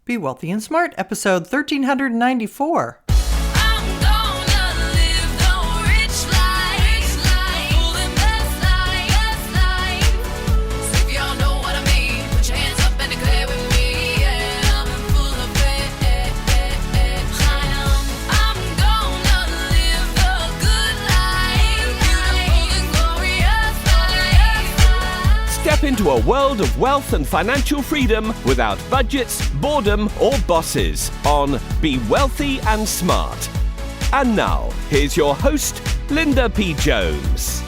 Be Wealthy and Smart, episode 1394. Step into a world of wealth and financial freedom without budgets, boredom, or bosses on Be Wealthy and Smart. And now, here's your host, Linda P. Jones.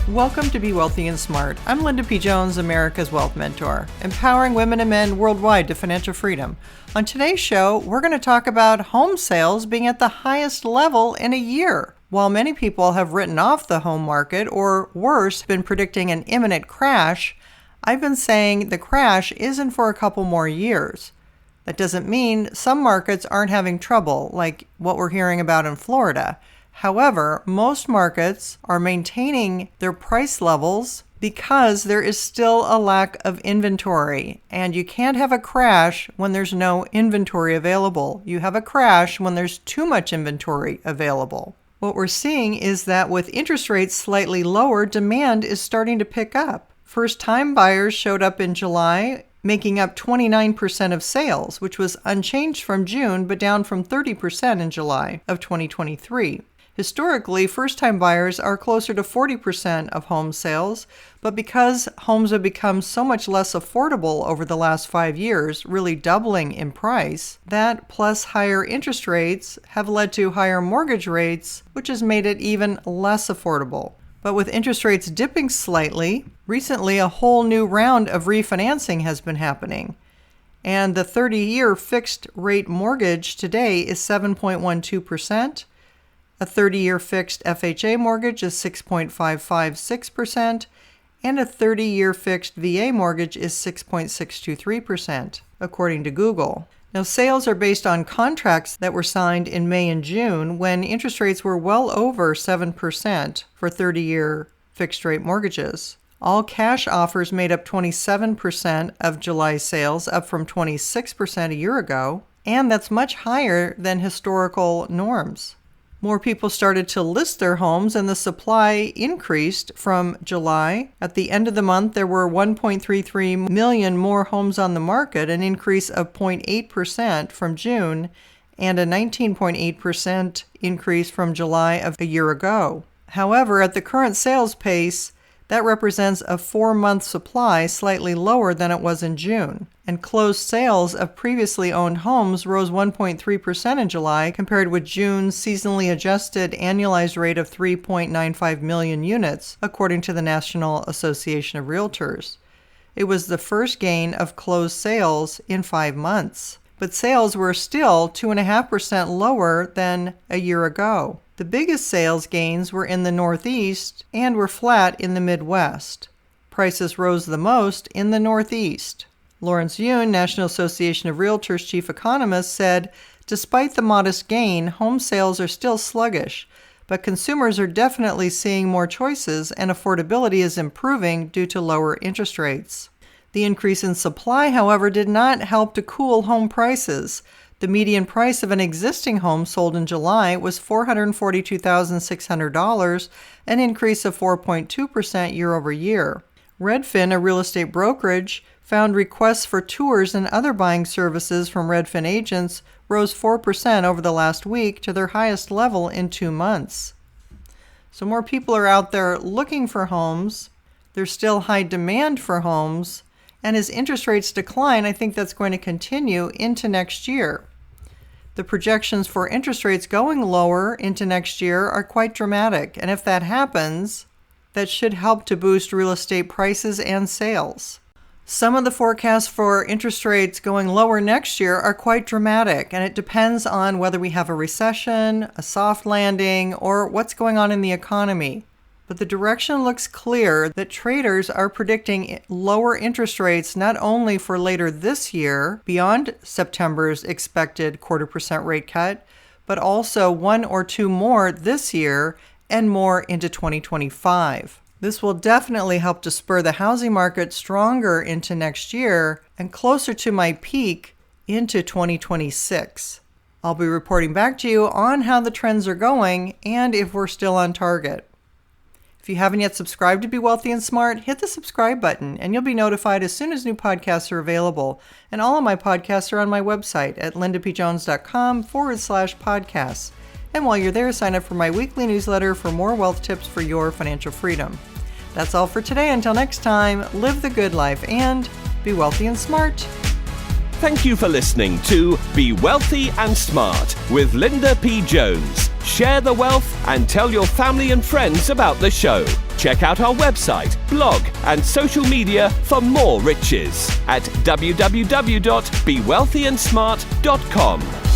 Welcome to Be Wealthy and Smart. I'm Linda P. Jones, America's Wealth Mentor, empowering women and men worldwide to financial freedom. On today's show, we're going to talk about home sales being at the highest level in a year. While many people have written off the home market, or worse, been predicting an imminent crash, I've been saying the crash isn't for a couple more years. That doesn't mean some markets aren't having trouble, like what we're hearing about in Florida. However, most markets are maintaining their price levels because there is still a lack of inventory. And you can't have a crash when there's no inventory available. You have a crash when there's too much inventory available. What we're seeing is that with interest rates slightly lower, demand is starting to pick up. First-time buyers showed up in July, making up 29% of sales, which was unchanged from June, but down from 30% in July of 2023. Historically, first-time buyers are closer to 40% of home sales, but because homes have become so much less affordable over the last 5 years, really doubling in price, that plus higher interest rates have led to higher mortgage rates, which has made it even less affordable. But with interest rates dipping slightly, recently a whole new round of refinancing has been happening. And the 30-year fixed rate mortgage today is 7.12%. A 30-year fixed FHA mortgage is 6.556%, and a 30-year fixed VA mortgage is 6.623%, according to Google. Now, sales are based on contracts that were signed in May and June when interest rates were well over 7% for 30-year fixed-rate mortgages. All cash offers made up 27% of July sales, up from 26% a year ago, and that's much higher than historical norms. More people started to list their homes and the supply increased from July. At the end of the month, there were 1.33 million more homes on the market, an increase of 0.8% from June, and a 19.8% increase from July of a year ago. However, at the current sales pace, that represents a 4-month supply slightly lower than it was in June. And closed sales of previously owned homes rose 1.3% in July compared with June's seasonally adjusted annualized rate of 3.95 million units, according to the National Association of Realtors. It was the first gain of closed sales in 5 months. But sales were still 2.5% lower than a year ago. The biggest sales gains were in the Northeast and were flat in the Midwest. Prices rose the most in the Northeast. Lawrence Yun, National Association of Realtors chief economist, said, despite the modest gain, home sales are still sluggish, but consumers are definitely seeing more choices and affordability is improving due to lower interest rates. The increase in supply, however, did not help to cool home prices. The median price of an existing home sold in July was $442,600, an increase of 4.2% year over year. Redfin, a real estate brokerage, found requests for tours and other buying services from Redfin agents rose 4% over the last week to their highest level in 2 months. So more people are out there looking for homes. There's still high demand for homes. And as interest rates decline, I think that's going to continue into next year. The projections for interest rates going lower into next year are quite dramatic. And if that happens, that should help to boost real estate prices and sales. Some of the forecasts for interest rates going lower next year are quite dramatic, and it depends on whether we have a recession, a soft landing, or what's going on in the economy. But the direction looks clear that traders are predicting lower interest rates not only for later this year, beyond September's expected 0.25% rate cut, but also 1 or 2 more this year and more into 2025. This will definitely help to spur the housing market stronger into next year and closer to my peak into 2026. I'll be reporting back to you on how the trends are going and if we're still on target. If you haven't yet subscribed to Be Wealthy and Smart, hit the subscribe button and you'll be notified as soon as new podcasts are available. And all of my podcasts are on my website at lindapjones.com/podcasts. And while you're there, sign up for my weekly newsletter for more wealth tips for your financial freedom. That's all for today. Until next time, live the good life and be wealthy and smart. Thank you for listening to Be Wealthy and Smart with Linda P. Jones. Share the wealth and tell your family and friends about the show. Check out our website, blog, and social media for more riches at www.bewealthyandsmart.com.